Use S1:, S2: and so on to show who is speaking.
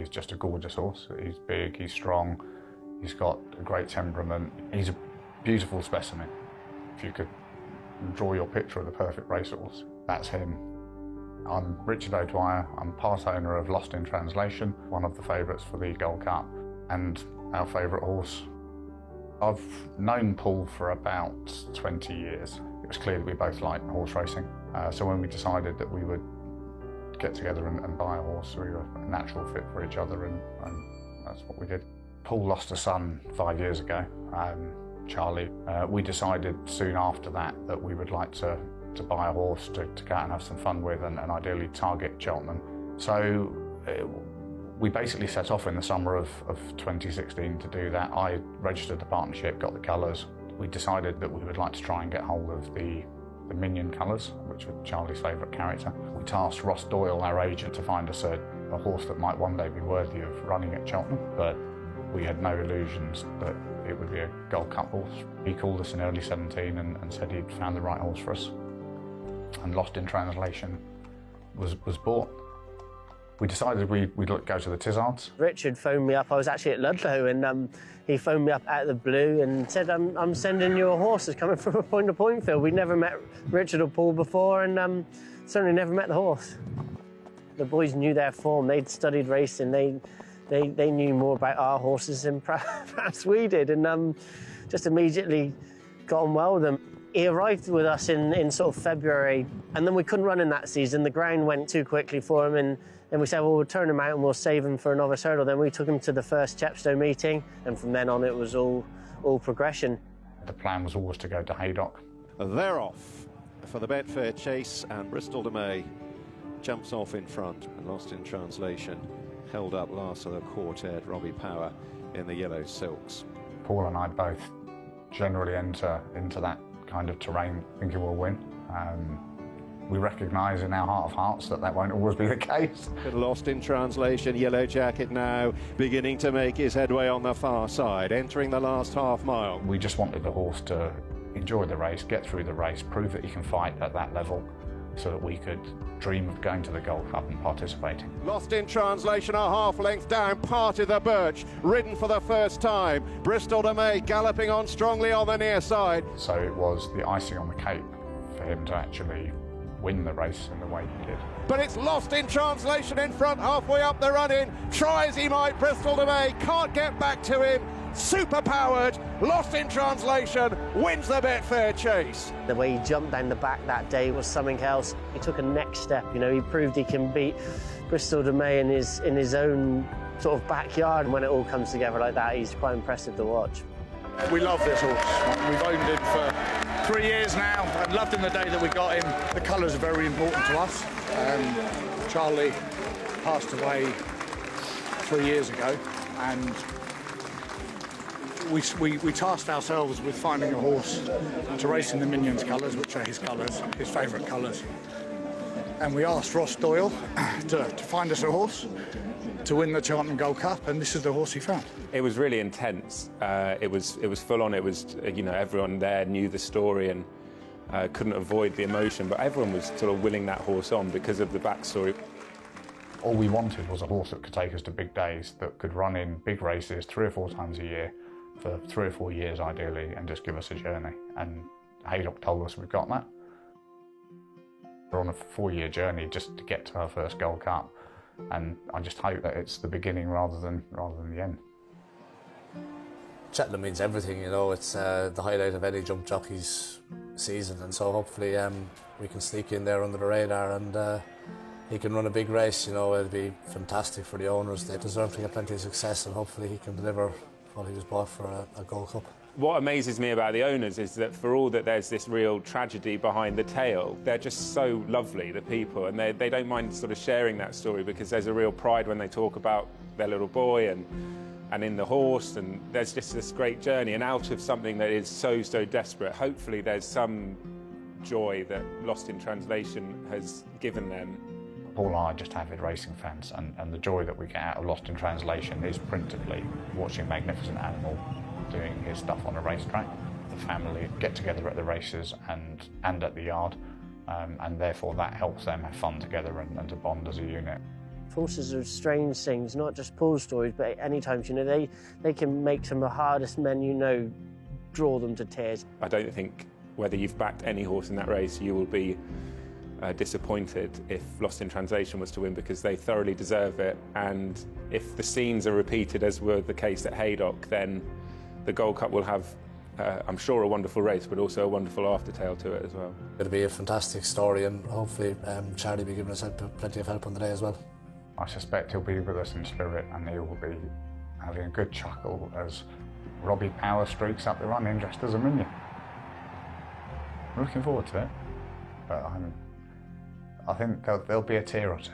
S1: Charlie's just a gorgeous horse. He's big, he's strong, he's got a great temperament. He's a beautiful specimen. If you could draw your picture of the perfect racehorse, that's him. I'm Richard O'Dwyer. I'm part owner of Lost in Translation, one of the favourites for the Gold Cup, and our favourite horse. I've known Paul for about 20 years. It was clear that we both liked horse racing. So when we decided that we would get together and buy a horse, we were a natural fit for each other, and that's what we did. Paul lost a son 5 years ago, Charlie. We decided soon after that we would like to buy a horse to go out and have some fun with, and ideally target Cheltenham. So we basically set off in the summer of 2016 to do that. I registered the partnership, got the colours. We decided that we would like to try and get hold of the Minion colours, which were Charlie's favourite character. We tasked Ross Doyle, our agent, to find us a horse that might one day be worthy of running at Cheltenham, but we had no illusions that it would be a Gold Cup horse. He called us in early 17 and said he'd found the right horse for us. And Lost in Translation was bought. We decided we'd go to the Tizzards.
S2: Richard phoned me up. I was actually at Ludlow, and he phoned me up out of the blue and said, I'm sending you a horse that's coming from a point-to-point field. We'd never met Richard or Paul before, and certainly never met the horse. The boys knew their form. They'd studied racing. They knew more about our horses than perhaps we did, and just immediately got on well with them. He arrived with us in sort of February, and then we couldn't run in that season. The ground went too quickly for him, and we said, well, we'll turn him out and we'll save him for a novice hurdle. Then we took him to the first Chepstow meeting, and from then on it was all progression.
S1: The plan was always to go to Haydock.
S3: They're off for the Betfair Chase, and Bristol de May jumps off in front. Lost in Translation held up last of the quartet, Robbie Power in the yellow silks.
S1: Paul and I both generally enter into that kind of terrain thinking we'll win. We recognise in our heart of hearts that won't always be the case.
S3: Lost in Translation, yellow jacket now, beginning to make his headway on the far side, entering the last half mile.
S1: We just wanted the horse to enjoy the race, get through the race, prove that he can fight at that level, so that we could dream of going to the Gold Cup and participating.
S3: Lost in Translation, a half length down, parted the Birch, ridden for the first time. Bristol de May galloping on strongly on the near side.
S1: So it was the icing on the cake for him to actually win the race in the way he did.
S3: But it's Lost in Translation in front, halfway up the run-in. Try as he might, Bristol de May can't get back to him. Super powered, Lost in Translation wins the Betfair Chase.
S2: The way he jumped down the back that day was something else. He took a next step, you know, he proved he can beat Bristol de May in his own sort of backyard. And when it all comes together like that, he's quite impressive to watch.
S4: We love this horse. We've owned him for 3 years now. I loved him the day that we got him. The colours are very important to us. Charlie passed away 3 years ago, and we tasked ourselves with finding a horse to race in the Minions colours, which are his colours, his favourite colours. And we asked Ross Doyle to find us a horse to win the Cheltenham Gold Cup, and this is the horse he found.
S5: It was really intense. It was full on. It was, you know, everyone there knew the story and couldn't avoid the emotion, but everyone was sort of willing that horse on because of the backstory.
S1: All we wanted was a horse that could take us to big days, that could run in big races 3 or 4 times a year for 3 or 4 years ideally, and just give us a journey. And Haydock told us we've got that. We're on a 4-year journey just to get to our first Gold Cup, and I just hope that it's the beginning rather than the end.
S6: Cheltenham means everything, you know. It's the highlight of any jump jockey's season, and so hopefully we can sneak in there under the radar and he can run a big race. You know, it'll be fantastic for the owners. They deserve to get plenty of success, and hopefully he can deliver what he was bought for a Gold Cup.
S5: What amazes me about the owners is that for all that there's this real tragedy behind the tale, they're just so lovely, the people, and they don't mind sort of sharing that story, because there's a real pride when they talk about their little boy and in the horse, and there's just this great journey, and out of something that is so desperate, hopefully there's some joy that Lost in Translation has given them.
S1: Paul and I are just avid racing fans, and the joy that we get out of Lost in Translation is principally watching a magnificent animal doing his stuff on a racetrack. The family get together at the races and at the yard, and therefore that helps them have fun together and to bond as a unit.
S2: Horses are strange things, not just Paul's stories, but any times, you know, they can make some of the hardest men you know draw them to tears.
S5: I don't think whether you've backed any horse in that race, you will be disappointed if Lost in Translation was to win, because they thoroughly deserve it. And if the scenes are repeated as were the case at Haydock, then the Gold Cup will have, I'm sure, a wonderful race, but also a wonderful aftertail to it as well.
S6: It'll be a fantastic story, and hopefully Charlie will be giving us plenty of help on the day as well.
S1: I suspect he'll be with us in spirit, and he will be having a good chuckle as Robbie Power streaks up the run dressed as a minion. I'm looking forward to it, but I think there'll be a tear or two.